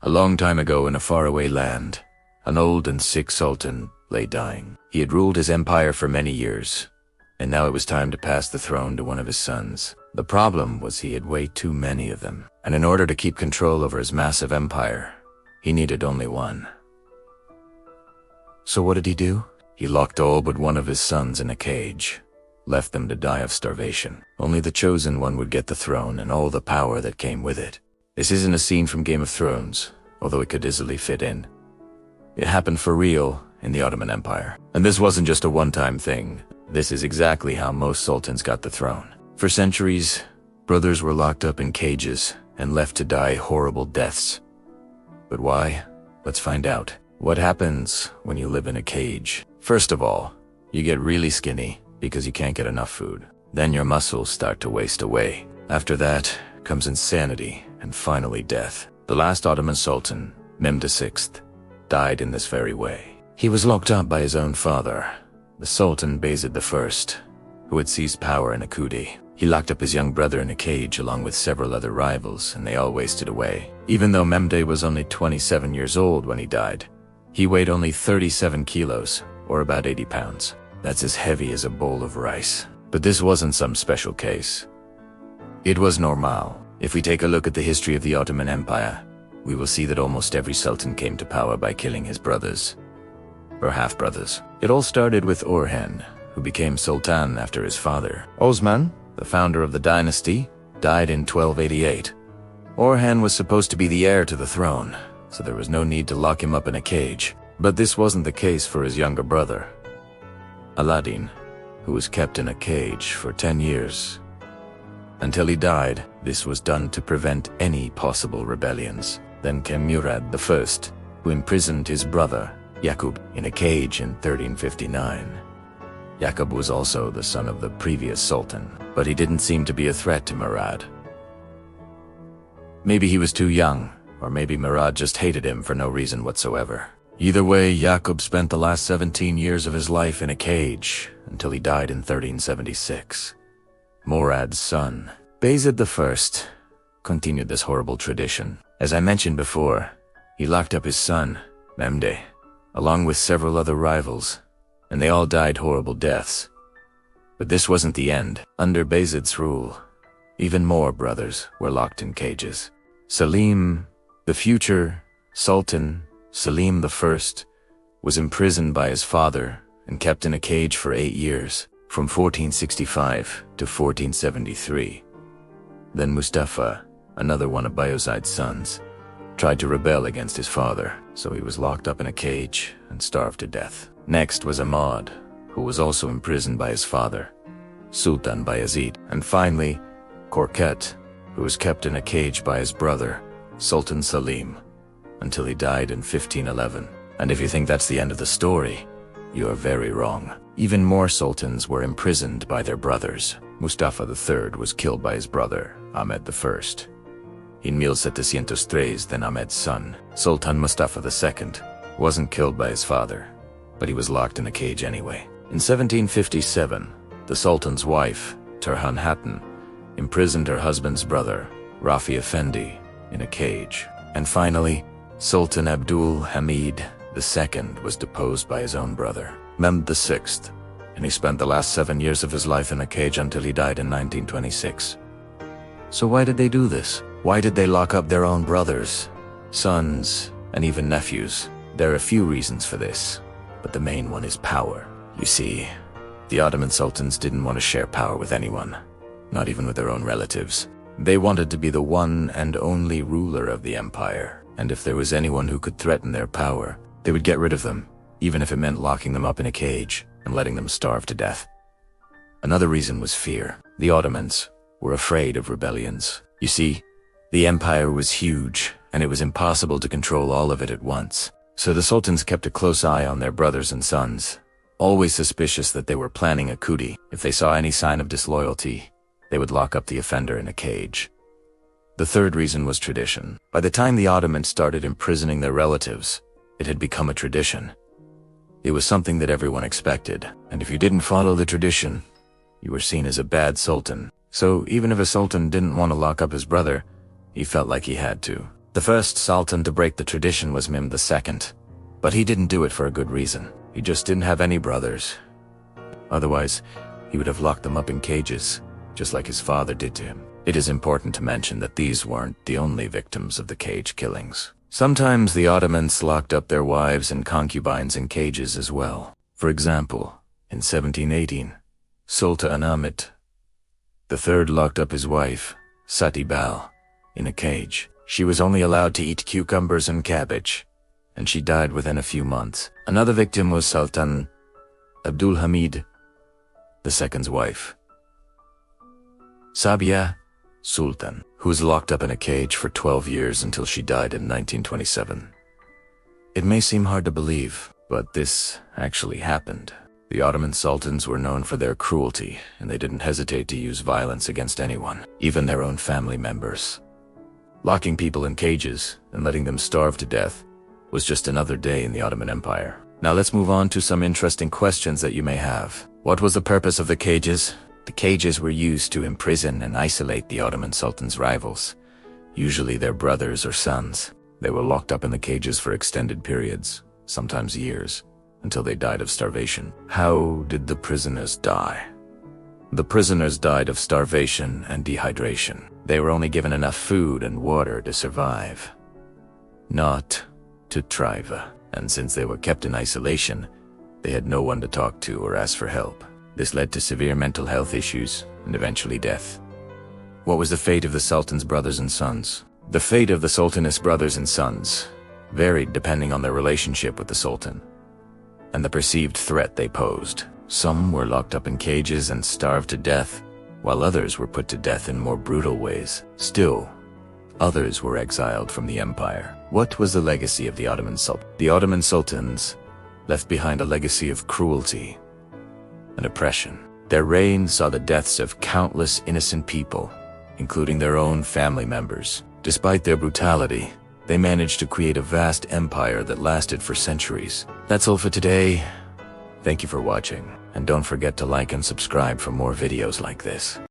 A long time ago in a faraway land, an old and sick sultan lay dying. He had ruled his empire for many years, and now it was time to pass the throne to one of his sons. The problem was he had way too many of them, and in order to keep control over his massive empire, he needed only one. So what did he do? He locked all but one of his sons in a cage, left them to die of starvation. Only the chosen one would get the throne and all the power that came with it. This isn't a scene from Game of Thrones, although it could easily fit in. It happened for real in the Ottoman Empire. And this wasn't just a one-time thing. This is exactly how most sultans got the throne. For centuries, brothers were locked up in cages and left to die horrible deaths. But why? Let's find out. What happens when you live in a cage? First of all, you get really skinny because you can't get enough food. Then your muscles start to waste away. After that comes insanity and finally death. The last Ottoman Sultan, Mehmed VI, died in this very way. He was locked up by his own father, the Sultan Bayezid I, who had seized power in a coup. He locked up his young brother in a cage along with several other rivals, and they all wasted away. Even though Mehmed was only 27 years old when he died, he weighed only 37 kilos, or about 80 pounds. That's as heavy as a bowl of rice. But this wasn't some special case. It was normal. If we take a look at the history of the Ottoman Empire, we will see that almost every sultan came to power by killing his brothers, or half-brothers. It all started with Orhan, who became sultan after his father. Osman, the founder of the dynasty, died in 1288. Orhan was supposed to be the heir to the throne, so there was no need to lock him up in a cage. But this wasn't the case for his younger brother, Aladdin, who was kept in a cage for 10 years. Until he died, this was done to prevent any possible rebellions. Then came Murad I, who imprisoned his brother, Yaqub, in a cage in 1359. Yaqub was also the son of the previous sultan, but he didn't seem to be a threat to Murad. Maybe he was too young, or maybe Murad just hated him for no reason whatsoever. Either way, Yaqub spent the last 17 years of his life in a cage until he died in 1376. Murad's son, Bayezid I, continued this horrible tradition. As I mentioned before, he locked up his son, Mehmed, along with several other rivals, and they all died horrible deaths. But this wasn't the end. Under Bayezid's rule, even more brothers were locked in cages. Selim, the future Sultan Selim I, was imprisoned by his father and kept in a cage for 8 years, from 1465 to 1473. Then Mustafa, another one of Bayezid's sons, tried to rebel against his father, so he was locked up in a cage and starved to death. Next was Ahmad, who was also imprisoned by his father, Sultan Bayezid. And finally, Korkut, who was kept in a cage by his brother, Sultan Selim, until he died in 1511. And if you think that's the end of the story, you are very wrong. Even more sultans were imprisoned by their brothers. Mustafa III was killed by his brother, Ahmed I. In 1703, then Ahmed's son, Sultan Mustafa II, wasn't killed by his father, but he was locked in a cage anyway. In 1757, the Sultan's wife, Turhan Hatun, imprisoned her husband's brother, Rafi Effendi, in a cage. And finally, Sultan Abdul Hamid II was deposed by his own brother, Mehmed VI, and he spent the last 7 years of his life in a cage until he died in 1926. So why did they do this? Why did they lock up their own brothers, sons, and even nephews? There are a few reasons for this, but the main one is power. You see, the Ottoman sultans didn't want to share power with anyone, not even with their own relatives. They wanted to be the one and only ruler of the empire, and if there was anyone who could threaten their power, they would get rid of them, even if it meant locking them up in a cage and letting them starve to death. Another reason was fear. The Ottomans were afraid of rebellions. You see, the empire was huge, and it was impossible to control all of it at once. So the sultans kept a close eye on their brothers and sons, always suspicious that they were planning a coup. If they saw any sign of disloyalty, they would lock up the offender in a cage. The third reason was tradition. By the time the Ottomans started imprisoning their relatives, it had become a tradition. It was something that everyone expected, and if you didn't follow the tradition, you were seen as a bad sultan. So even if a sultan didn't want to lock up his brother, he felt like he had to. The first sultan to break the tradition was Mehmed II, but he didn't do it for a good reason. He just didn't have any brothers. Otherwise, he would have locked them up in cages, just like his father did to him. It is important to mention that these weren't the only victims of the cage killings. Sometimes the Ottomans locked up their wives and concubines in cages as well. For example, in 1718, Sultan Mehmed III locked up his wife, Satibal, in a cage. She was only allowed to eat cucumbers and cabbage, and she died within a few months. Another victim was Sultan Abdulhamid II's wife, Sabia Sultan, who was locked up in a cage for 12 years until she died in 1927. It may seem hard to believe, but this actually happened. The Ottoman sultans were known for their cruelty, and they didn't hesitate to use violence against anyone, even their own family members. Locking people in cages and letting them starve to death was just another day in the Ottoman Empire. Now let's move on to some interesting questions that you may have. What was the purpose of the cages? The cages were used to imprison and isolate the Ottoman sultan's rivals, usually their brothers or sons. They were locked up in the cages for extended periods, sometimes years, until they died of starvation. How did the prisoners die? The prisoners died of starvation and dehydration. They were only given enough food and water to survive, not to thrive. And since they were kept in isolation, they had no one to talk to or ask for help. This led to severe mental health issues and eventually death. What was the fate of the Sultan's brothers and sons? The fate of the Sultan's brothers and sons varied depending on their relationship with the Sultan and the perceived threat they posed. Some were locked up in cages and starved to death, while others were put to death in more brutal ways. Still, others were exiled from the empire. What was the legacy of the Ottoman Sultan? The Ottoman sultans left behind a legacy of cruelty and oppression. Their reign saw the deaths of countless innocent people, including their own family members. Despite their brutality, they managed to create a vast empire that lasted for centuries. That's all for today. Thank you for watching, and don't forget to like and subscribe for more videos like this.